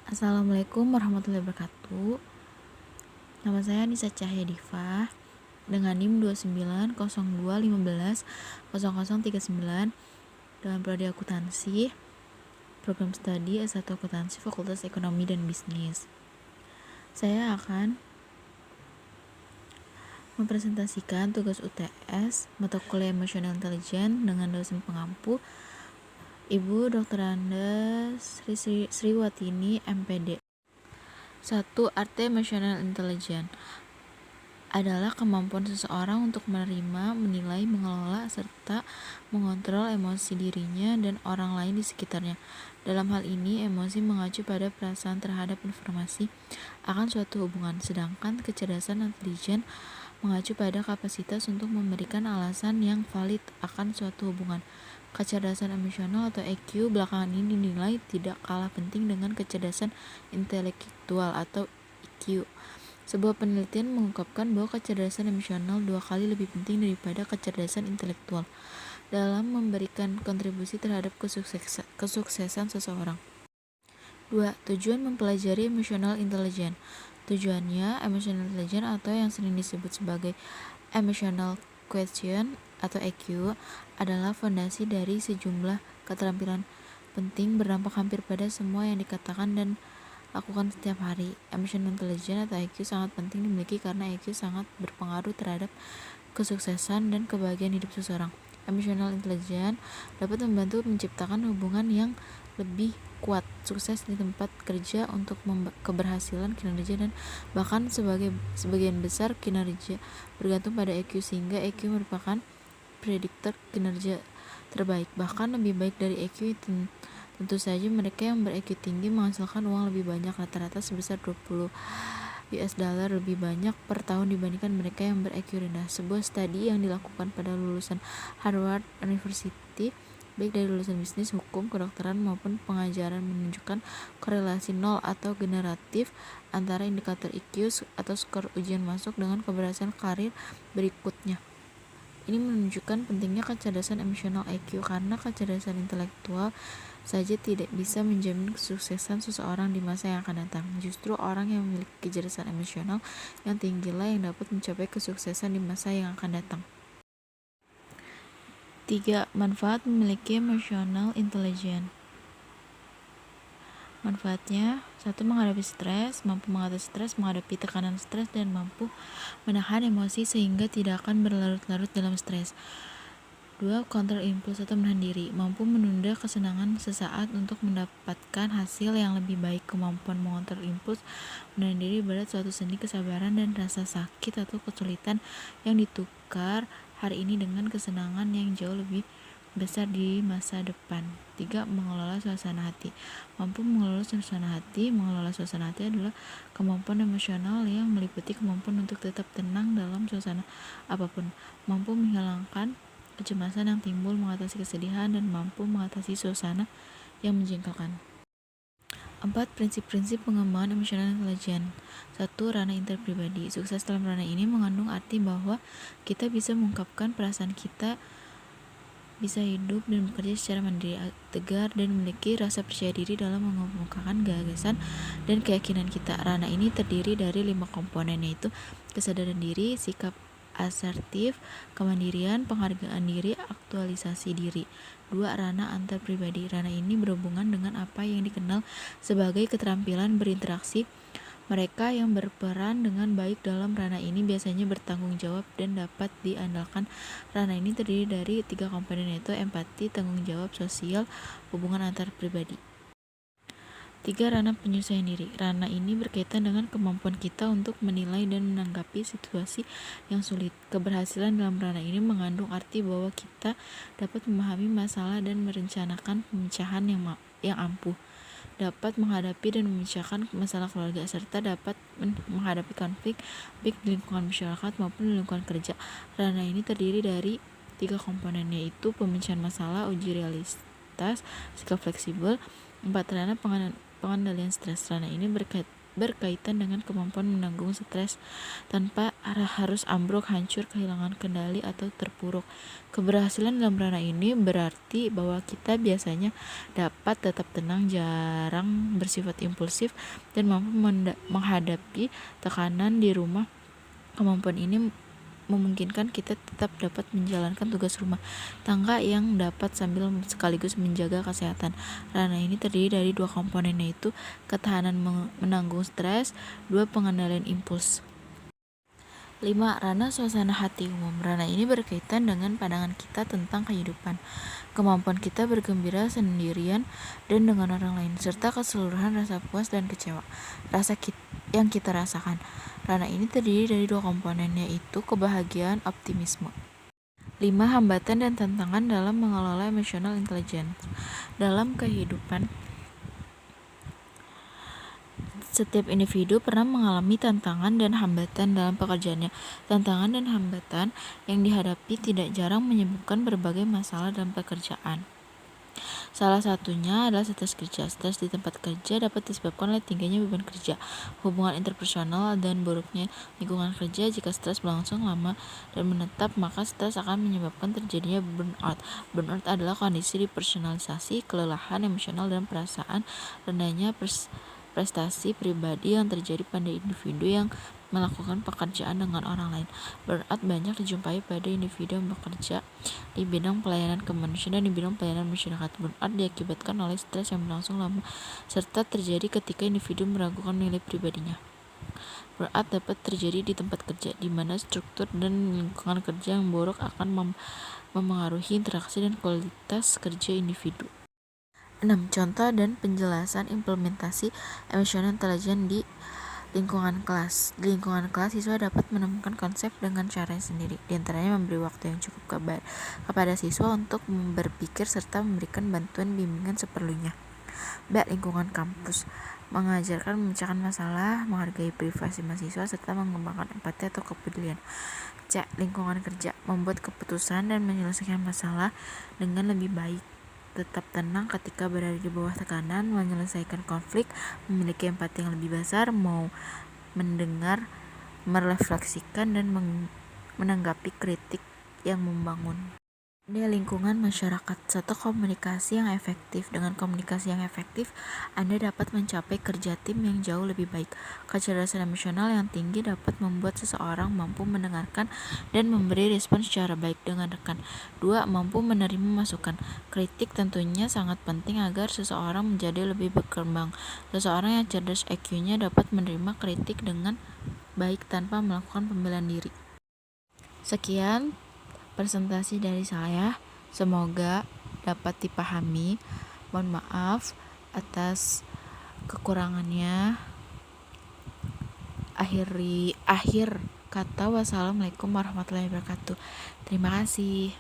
Assalamualaikum warahmatullahi wabarakatuh. Nama saya Nisa Cahya Diva dengan NIM 2902150039 dalam prodi akuntansi, program studi S1 akuntansi Fakultas Ekonomi dan Bisnis. Saya akan mempresentasikan tugas UTS mata kuliah Emotional Intelligence dengan dosen pengampu Ibu Dr. Andes Sriwatini MPD. 1. Arti Emotional Intelligence adalah kemampuan seseorang untuk menerima, menilai, mengelola, serta mengontrol emosi dirinya dan orang lain di sekitarnya. Dalam hal ini, emosi mengacu pada perasaan terhadap informasi akan suatu hubungan, sedangkan kecerdasan intelijen mengacu pada kapasitas untuk memberikan alasan yang valid akan suatu hubungan. Kecerdasan emosional atau EQ belakangan ini dinilai tidak kalah penting dengan kecerdasan intelektual atau IQ. Sebuah penelitian mengungkapkan bahwa kecerdasan emosional 2 kali lebih penting daripada kecerdasan intelektual dalam memberikan kontribusi terhadap kesuksesan seseorang. 2. Tujuan mempelajari emotional intelligence. Tujuannya, emotional intelligence atau yang sering disebut sebagai emotional quotient atau EQ adalah fondasi dari sejumlah keterampilan penting berdampak hampir pada semua yang dikatakan dan lakukan setiap hari. Emotional intelligence atau EQ sangat penting dimiliki karena EQ sangat berpengaruh terhadap kesuksesan dan kebahagiaan hidup seseorang. Emotional intelligence dapat membantu menciptakan hubungan yang lebih kuat, sukses di tempat kerja untuk keberhasilan kinerja dan bahkan sebagian besar kinerja bergantung pada EQ sehingga EQ merupakan prediktor kinerja terbaik, bahkan lebih baik dari EQ. Tentu saja mereka yang ber-EQ tinggi menghasilkan uang lebih banyak, rata-rata sebesar $20 lebih banyak per tahun dibandingkan mereka yang ber-EQ rendah. Sebuah studi yang dilakukan pada lulusan Harvard University, baik dari lulusan bisnis, hukum, kedokteran maupun pengajaran, menunjukkan korelasi nol atau generatif antara indikator EQ atau skor ujian masuk dengan keberhasilan karir berikutnya. Ini menunjukkan pentingnya kecerdasan emosional EQ karena kecerdasan intelektual saja tidak bisa menjamin kesuksesan seseorang di masa yang akan datang. Justru orang yang memiliki kecerdasan emosional yang tinggilah yang dapat mencapai kesuksesan di masa yang akan datang. 3. Manfaat memiliki emotional intelligence. Manfaatnya: 1. Menghadapi stres, mampu mengatasi stres, menghadapi tekanan stres, dan mampu menahan emosi sehingga tidak akan berlarut-larut dalam stres. 2. Counter impulse atau menahan diri, mampu menunda kesenangan sesaat untuk mendapatkan hasil yang lebih baik. Kemampuan mengontrol impuls menahan diri berat suatu seni kesabaran dan rasa sakit atau kesulitan yang ditukar hari ini dengan kesenangan yang jauh lebih besar di masa depan. 3. Mengelola suasana hati, mampu mengelola suasana hati. Mengelola suasana hati adalah kemampuan emosional yang meliputi kemampuan untuk tetap tenang dalam suasana apapun, mampu menghilangkan kecemasan yang timbul, mengatasi kesedihan, dan mampu mengatasi suasana yang menjengkelkan. 4. Prinsip-prinsip pengembangan emotional intelligence. 1. Ranah interpribadi. Sukses dalam ranah ini mengandung arti bahwa kita bisa mengungkapkan perasaan kita, bisa hidup dan bekerja secara mandiri, tegar, dan memiliki rasa percaya diri dalam mengemukakan gagasan dan keyakinan kita. Ranah ini terdiri dari 5 komponen, yaitu kesadaran diri, sikap asertif, kemandirian, penghargaan diri, aktualisasi diri. 2. Ranah antar pribadi. Ranah ini berhubungan dengan apa yang dikenal sebagai keterampilan berinteraksi. Mereka yang berperan dengan baik dalam ranah ini biasanya bertanggung jawab dan dapat diandalkan. Ranah ini terdiri dari 3 komponen, yaitu empati, tanggung jawab sosial, hubungan antar pribadi. 3. Ranah penyesuaian diri. Ranah ini berkaitan dengan kemampuan kita untuk menilai dan menanggapi situasi yang sulit. Keberhasilan dalam ranah ini mengandung arti bahwa kita dapat memahami masalah dan merencanakan pemecahan yang ampuh, dapat menghadapi dan memecahkan masalah keluarga, serta dapat menghadapi konflik baik di lingkungan masyarakat maupun di lingkungan kerja. Ranah ini terdiri dari 3 komponen, yaitu pemecahan masalah, uji realitas, sikap fleksibel. 4. Ranah pengendalian stres. Ranah ini berkaitan dengan kemampuan menanggung stres tanpa harus ambruk, hancur, kehilangan kendali, atau terpuruk. Keberhasilan dalam ranah ini berarti bahwa kita biasanya dapat tetap tenang, jarang bersifat impulsif, dan mampu menghadapi tekanan di rumah. Kemampuan ini memungkinkan kita tetap dapat menjalankan tugas rumah tangga yang dapat sambil sekaligus menjaga kesehatan. Ranah ini terdiri dari 2 komponen, yaitu ketahanan menanggung stres, 2 pengendalian impuls. 5. Ranah suasana hati umum. Ranah ini berkaitan dengan pandangan kita tentang kehidupan, kemampuan kita bergembira sendirian dan dengan orang lain, serta keseluruhan rasa puas dan kecewa yang kita rasakan. Ranah ini terdiri dari 2 komponen, yaitu kebahagiaan, optimisme. 5. Hambatan dan tantangan dalam mengelola emotional intelligence. Dalam kehidupan, setiap individu pernah mengalami tantangan dan hambatan dalam pekerjaannya. Tantangan dan hambatan yang dihadapi tidak jarang menyebabkan berbagai masalah dalam pekerjaan. Salah satunya adalah stres kerja. Stres di tempat kerja dapat disebabkan oleh tingginya beban kerja, hubungan interpersonal, dan buruknya lingkungan kerja. Jika stres berlangsung lama dan menetap, maka stres akan menyebabkan terjadinya burnout. Burnout adalah kondisi depersonalisasi, kelelahan emosional, dan perasaan rendahnya prestasi pribadi yang terjadi pada individu yang melakukan pekerjaan dengan orang lain. Burnout banyak dijumpai pada individu yang bekerja di bidang pelayanan kemanusiaan dan di bidang pelayanan masyarakat. Burnout diakibatkan oleh stres yang berlangsung lama serta terjadi ketika individu meragukan nilai pribadinya. Burnout dapat terjadi di tempat kerja, di mana struktur dan lingkungan kerja yang buruk akan memengaruhi interaksi dan kualitas kerja individu. 6. Contoh dan penjelasan implementasi emotional intelligence di lingkungan kelas. Di lingkungan kelas, siswa dapat menemukan konsep dengan caranya sendiri. Di antaranya memberi waktu yang cukup kepada siswa untuk berpikir serta memberikan bantuan bimbingan seperlunya. B. Lingkungan kampus mengajarkan memecahkan masalah, menghargai privasi mahasiswa, serta mengembangkan empati atau kepedulian. C. Lingkungan kerja membuat keputusan dan menyelesaikan masalah dengan lebih baik, tetap tenang ketika berada di bawah tekanan, menyelesaikan konflik, memiliki empati yang lebih besar, mau mendengar, merefleksikan, dan menanggapi kritik yang membangun. Di lingkungan masyarakat, satu komunikasi yang efektif. Dengan komunikasi yang efektif, Anda dapat mencapai kerja tim yang jauh lebih baik. Kecerdasan emosional yang tinggi dapat membuat seseorang mampu mendengarkan dan memberi respon secara baik dengan rekan. 2. Mampu menerima masukan. Kritik tentunya sangat penting agar seseorang menjadi lebih berkembang. Seseorang yang cerdas IQ-nya dapat menerima kritik dengan baik tanpa melakukan pembelaan diri. Sekian presentasi dari saya, semoga dapat dipahami. Mohon maaf atas kekurangannya. Akhir kata, wassalamualaikum warahmatullahi wabarakatuh. Terima kasih.